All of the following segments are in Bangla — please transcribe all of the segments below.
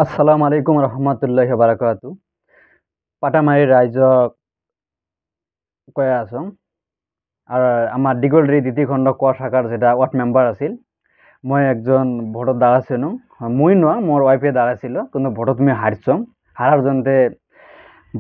আসসালামু আলাইকুম রহমতুল্লাহি বারাকাতু। পাটামারি রাইজক কয়ে আছং আর আমার দিগলৰি দ্বিতীয় খণ্ড ক শাখার যেটা ওয়ার্ড মেম্বার আছিল। মই একজন ভোটত দাঁড়াছিলাম। মই নয়, মোর ওয়াইফে দাঁড়াছিল, কিন্তু ভোটত আমি হারছং। হারার জন্যে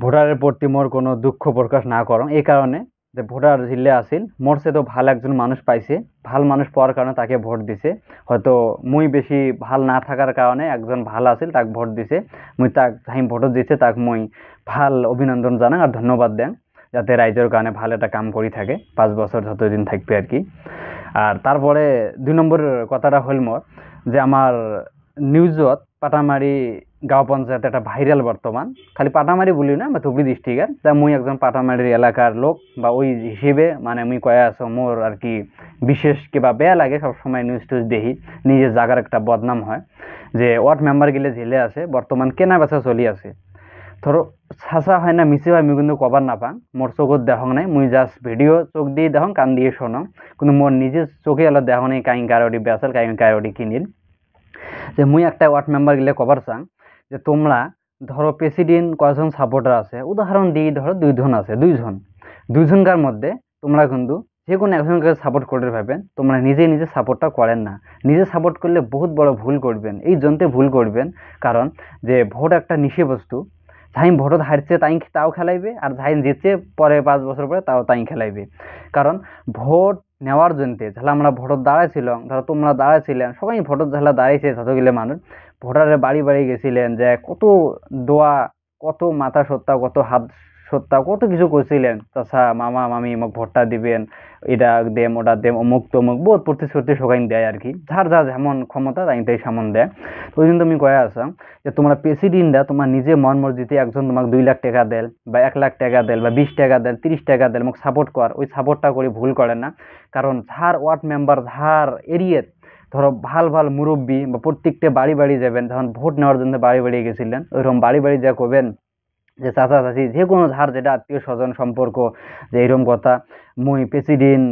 ভোটারের প্রতি মোর কোনো দুঃখ প্রকাশ না করং, এই কারণে যে ভোটার জিল্লে আছিল মোর সে তো ভাল একজন মানুষ পাইছে, ভাল মানুষ পাওয়ার কারণে তাকে ভোট দিছে। হয়তো মুই বেশি ভাল না থাকার কারণে একজন ভাল আছিল তাক ভোট দিছে। মুই তাক যাই ভোটত দিছে তাক মুই ভাল অভিনন্দন জানাং আর ধন্যবাদ দেং, যাতে রাইজের কারণে ভাল একটা কাম করি থাকে 5 বছর যতদিন থাকবে আর কি। আর তারপরে 2 নম্বর কথাটা হল মোর যে আমার নিউজত পাটামারি গাঁও পঞ্চায়েত একটা ভাইরাল বর্তমান, খালি পাটামারি বলি না, আমার ধুবড়ি ডিস্ট্রিক্টের, তা মুই একজন পাটামারির এলাকার লোক বা ওই হিসেবে মানে মুই কয়ে আছো মোর আর কি বিশেষ কিবা বেয়া লাগে সবসময় নিউজ টুজ দেখি, নিজের জায়গার একটা বদনাম হয় যে ওয়ার্ড মেম্বার গেলে জেলে আছে, বর্তমান কেনা বেচা চলি আছে। ধরো সাঁচা হয় না মিছে হয় মুই কিন্তু কবার না পাং, মোর চোখত দেখং নাই, মুই জাস্ট ভিডিও চোখ দিয়ে দেখং কান দিয়ে শোনং, কিন্তু মোর নিজের চোখে এলো দেখং নাই কাই কারোটি বেচাল কাই কারোটি কিনিল। যে মুই একটা ওয়ার্ড মেম্বার গেলে কবার চাং যে তোমরা ধরো প্রেসিডেন্ট কয়জন সাপোর্টার আছে, উদাহরণ দিই ধরো 2জন আছে, 2জনকার মধ্যে তোমরা কিন্তু যে কোনো একজনকে সাপোর্ট করে ভাবেন, তোমরা নিজে নিজে সাপোর্টটা করেন না। নিজে সাপোর্ট করলে বহুত বড় ভুল করবেন, এই জন্যে ভুল করবেন কারণ যে ভোট একটা নিশে বস্তু। যাই ভোটত হারছে তাই তাও খেলাইবে, আর যাই জিতছে পরে 5 বছর পরে তাও তাই খেলাইবে। কারণ ভোট নেওয়ার জন্যে তাহলে আমরা ভোটত দাঁড়াইছিলাম, ধরো তোমরা দাঁড়াইছিলেন, সবাই ভোটত তাহলে দাঁড়াইছে যতগুলো মানুষ, ভোটারের বাড়ি বাড়ি গেছিলেন, যে কত দোয়া, কত মাথা সত্তা, কত হাত সত্তা, কত কিছু করছিলেন, চাচা মামা মামি মোক ভোটটা দিবেন, এটা দেম ওটা দেম অমুক তমুক বহুত প্রতিশ্রুতি সবাই দেয় আর কি, যার যার যেমন ক্ষমতা তাই তাই সামন দেয়। তো ওই জন্য তুমি কয়ে আসাম যে তোমরা প্রেসিডেন্টরা তোমার নিজে মন মর্জিতে একজন তোমাকে 2 লাখ টাকা দেল বা 1 লাখ টাকা দেল বা 20 টাকা দেল 30 টাকা দেল মোক সাপোর্ট কর, ওই সাপোর্টটা করে ভুল করে না। কারণ যার ওয়ার্ড মেম্বার যার এরিয়াত ধরো ভাল ভাল মুরব্বী বা প্রত্যেকটা বাড়ি বাড়ি যাবেন, যখন ভোট নেওয়ার জন্য বাড়ি বাড়ি গেছিলেন, ওইরকম বাড়ি বাড়ি যা করবেন যে চাচা চাচি যে কোনো ধার যেটা আত্মীয় স্বজন সম্পর্ক, যে এরকম কথা মুই প্রেসিডেন্ট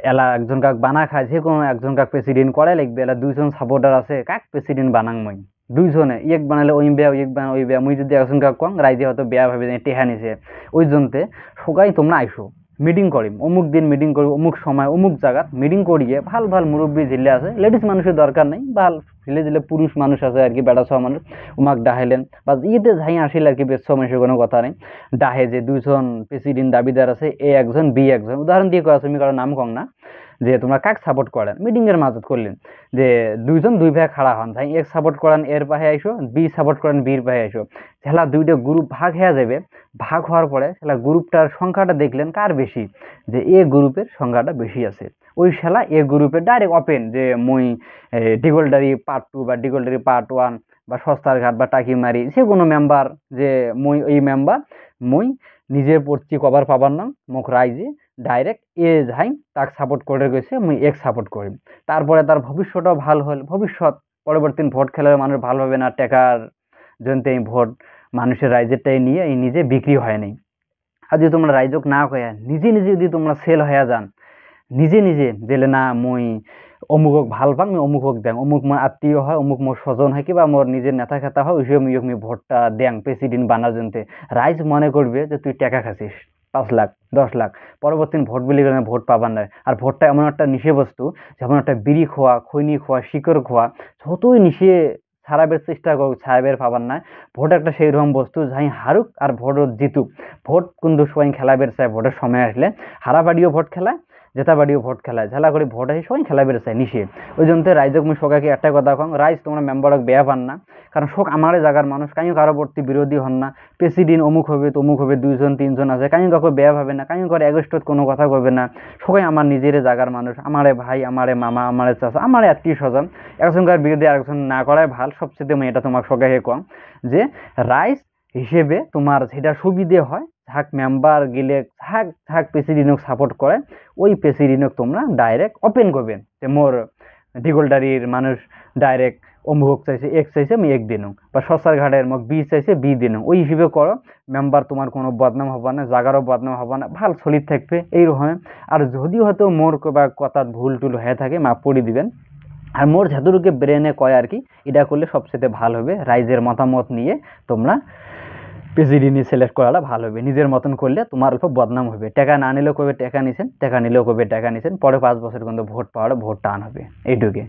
এলা একজন কাক বানা খায়, যে কোনো একজন কাক প্রেসিডেন্ট করে লিখবে, এলা 2জন সাপোর্টার আছে কাক প্রেসিডেন্ট বানাং মই, 2জনে ইয়েক বানালে ওই বেয়া ইয়েক বানা ওই বেয়া, মুই যদি একজন কাক কম রাইজে হয়তো বেয়া ভাবে টেহা নিছে। ওই জন্যে সবাই তোমরা আইসো, মিটিং করিম অমুক দিন, মিটিং করি অমুক সময় অমুক জায়গাত মিটিং করিয়ে ভাল ভাল মুরব্বী জিল্লে আছে, লেডিস মানুষের দরকার নেই, ভাল ছেলে দিলে পুরুষ মানুষ আছে আর কি, বেড়া ছ মানুষ উমাক ডাহাইলেন বা ইয়েতে যাই আসিল আর কি, বেশ মানুষের কোনো কথা নেই। ডাহে যে 2জন প্রেসিডেন্ট দাবিদার আছে, এ একজন বি একজন, উদাহরণ দিয়ে কয়া তুমি কারো নাম কম না, যে তোমরা কাক সাপোর্ট করেন, মিটিং এর মাঝত করলেন যে 2জন 2 ভাই খাড়া হন, যাই এক সাপোর্ট করেন এর পাহে আইসো, বি সাপোর্ট করেন বির পাহে আইসো, খেলা 2টা গ্রুপ ভাগ হয়ে যাবে। ভাগ হওয়ার পরে খেলা গ্রুপটার সংখ্যাটা দেখলেন কার বেশি, যে এ গ্রুপের সংখ্যাটা বেশি আছে, ওই খেলা এ গ্রুপে ডাইরেক্ট ওপেন যে মুই ডিগলডারি পার্ট 2 বা ডিগলডারি পার্ট 1 বা সস্তার ঘাট বা টাকিমারি যে কোনো মেম্বার, যে মুই এই মেম্বার মুই নিজের পড়ছি কভার পাবার না, মোক রাইজে ডাইরেক্ট এ যাই তাক সাপোর্ট করে গেছে, মুই এক সাপোর্ট করি। তারপরে তার ভবিষ্যৎও ভাল হল, ভবিষ্যৎ পরবর্তী ভোট খেলার মানুষ ভালো হবে না, টাকার জন্য এই ভোট মানুষের রাইজেরটাই নিয়ে এই নিজে বিক্রি হয় নাই। আর যদি তোমরা রাইজক না কয়া নিজে নিজে যদি তোমরা সেল হয়ে যান, নিজে নিজে জেলে না মুই অমুকক ভাল পাং, আমি অমুকক দেং, অমুক মোর আত্মীয় হয়, অমুক মোর স্বজন হয়, কিবা মোর নিজের নেতা খেতা হয়, ওই হিসেবে মুই ভোটটা দেং প্রেসিডেন্ট বানার জন্য। রাইজ মনে করবে যে তুই টাকা খাচ্ছিস 5 লাখ 10 লাখ, পরবর্তী ভোট বিলি করে ভোট পাবার নয়। আর ভোটটা এমন একটা নিশে বস্তু, যেমন একটা বিড়ি খোয়া, খৈনি খোয়া, শিকড় খোয়া, যতই নিশে ছাড়াবের চেষ্টা করুক ছাড়াবের পাবার নয়। ভোট একটা সেই রকম বস্তু যাই হারুক আর ভোট জিতুক, ভোট কিন্তু সবাই খেলাবের চায়, ভোটের সময় আসলে হারা বাড়িও ভোট খেলায়, জেতা বাড়িও ভোট খেলায়, ঝালা করে ভোট আসে সবাই খেলা বেড়েছে নিষে। ওই জন্য রাইজক মুই সবাইকে একটা কথা কম, রাইজ তোমরা মেম্বারক বেয়া পান না, কারণ শোক আমার জায়গার মানুষ, কাইও কারো প্রতি বিরোধী হন না। প্রেসিডেন্ট অমুক হবে তমুক হবে, 2জন 3জন আছে, কাইও কাউকে বেয়া ভাবে না, কাইও করে এগেস্টত কোনো কথা কবে না, সবাই আমার নিজের জায়গার মানুষ, আমারে ভাই আমারে মামা আমারে চাচা আমারে আত্মীয় স্বজন, একজনকার বিরুদ্ধে আরেকজন না করাই ভাল। সবচেয়ে আমি এটা তোমার সবাইকে কম যে রাইজ হিসেবে তোমার যেটা সুবিধে হয়, যাক মেম্বার গেলে যাক যাক প্রেসিডেন্টক সাপোর্ট করে, ওই প্রেসিডেন্টক তোমরা ডাইরেক্ট ওপেন করবেন যে মোর দিগলদারির মানুষ ডাইরেক্ট অমুক চাইছে এক চাইছে আমি এক দিনও, বা সসার ঘাটের মোক বি চাইছে বি দিনও, ওই হিসেবে করো। মেম্বার তোমার কোনো বদনাম হবে না, জাগারও বদনাম হবে না, ভাল চলিত থাকবে এইরকম। আর যদি হয়তো মোর বা কথাত ভুল টুল হয়ে থাকে মাফ করে দিবেন। আর মোর যতটুকু ব্রেনে কয় আর কি, এটা করলে সবচেয়ে ভালো হবে। রাইজের মতামত নিয়ে তোমরা পিজিডি নিয়ে সিলেক্ট করাটা ভালো হবে। নিজের মতন করলে তোমার অল্প বদনাম হবে। টাকা না নিলেও কবে টাকা নিছেন, টাকা নিলেও কবে টাকা নিছেন, পরে 5 বছর কিন্তু ভোট পাওয়াটা ভোট টান হবে। এইটুকু।